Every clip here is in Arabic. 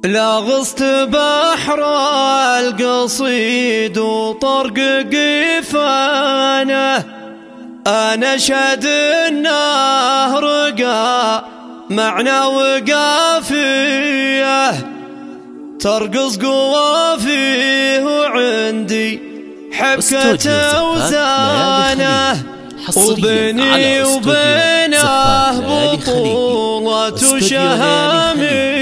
لغصت بحر القصيد وطرق قفانه، أنا شهد النهر رقى معنى وقافيه، ترقص قوافيه وعندي حبكة وزانه، وبيني وبينه بطولة وشهامية.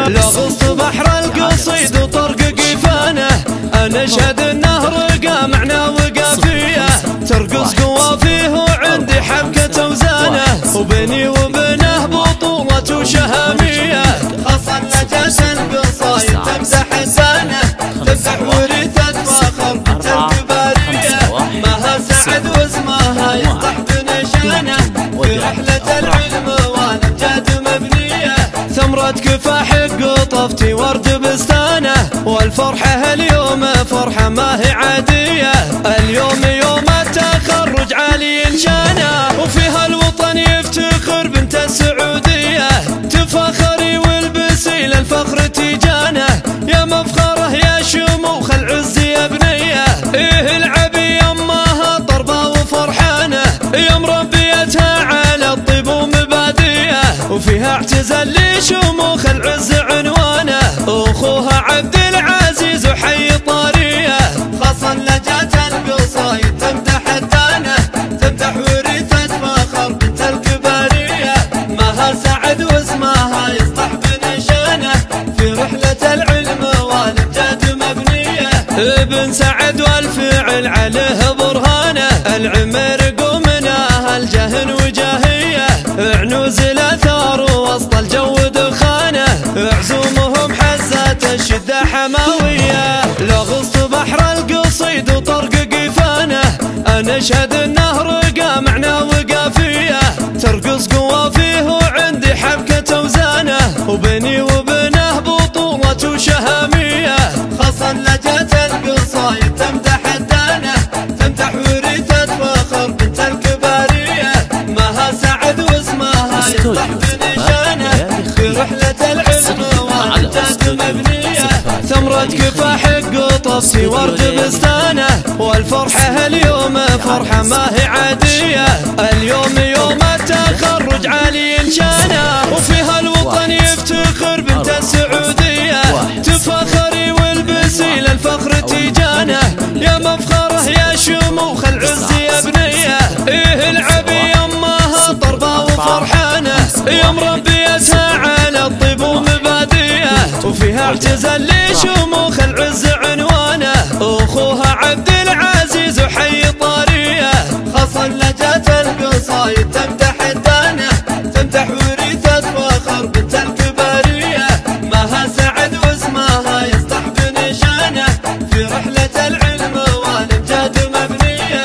لغصت بحر القصيد وطرق قفانه، أنا شهد النهر رقى معنى وقافيه، ترقص قوافيه وعندي حبكة وزانه، وبيني وبينه بطولة وشهامية. خصل لجاس القصايد تمسح لسانه، تمسح ورثة فخر بنت الكبارية، ماها سعد واسمها يصلح بنشانه، في رحلة العلم والأمجاد مبنية. ثمرة كفاح قطفتي ورد بستانه، والفرحة اليوم فرحة ما هي عادية، اليوم يوم التخرج عالي شانه، وفيها الوطن يفتخر بنت السعودية، تفخري والبسي للفخر تيجانه، يا مفخره يا شموخ العز يا بنية. إيه العبي يماها طربة وفرحانة، يا مربيتها على الطيب ومبادئه، وفيها اعتزال لشموخ العز عنوانه، أخوها عبد العزيز وحي طاريه. خصل لجات القصايد تمدح الدانه، تمدح ورثة فخر بنت الكبارية، ماها سعد واسمها يصلح بنشانه، في رحلة العلم والأمجاد مبنية. ابن سعد والفعل عليه برهانه، العمر قومنا الجهن وجاهيه، عنوز الاثار وسط الجو دخانه، عزومهم حزات الشده حماويه. لغصت بحر القصيد وطرق قفانه، انا شهد النهر رقى معنى وقافيه، ترقص قوافيه وعندي حبكة وزانه، وبيني وبينه بطولة وشهامية. خصل لجات القصايد تمدح الدانه، تمدح ورثة فخر بنت الكبارية، ماها سعد واسمها يصلح بنشانه، في رحلة العلم والأمجاد مبنية. ثمرة كفاح قطفتي ورد بستانه، والفرحة اليوم فرحة ما هي عادية، اليوم يوم التخرج عالي شانه، وفيها الوطن يفتخر بنت السعودية، تفخري والبسي للفخر تيجانه، يا مفخره يا شموخ العز يا بنية. إيه العبي يماها طربة وفرحانة، يا مربيتها على الطيب ومبادئه، وفيها اعتزال لشموخ العز عنوانه، أخوها عبد العزيز وحي طاريه. خصل لجات القصايد تمدح الدانه، تمدح ورثة فخر بنت الكبارية، ماها سعد واسمها يصلح بنشانه، في رحلة العلم والأمجاد مبنية.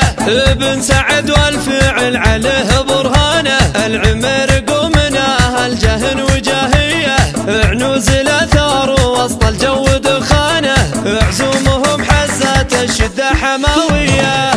ابن سعد والفعل عليه برهانه، العمر قومنا الجهن وجاهيه، عنوز الاثار وسط الجو دخانه، عزومهم حزات الشده حماويه.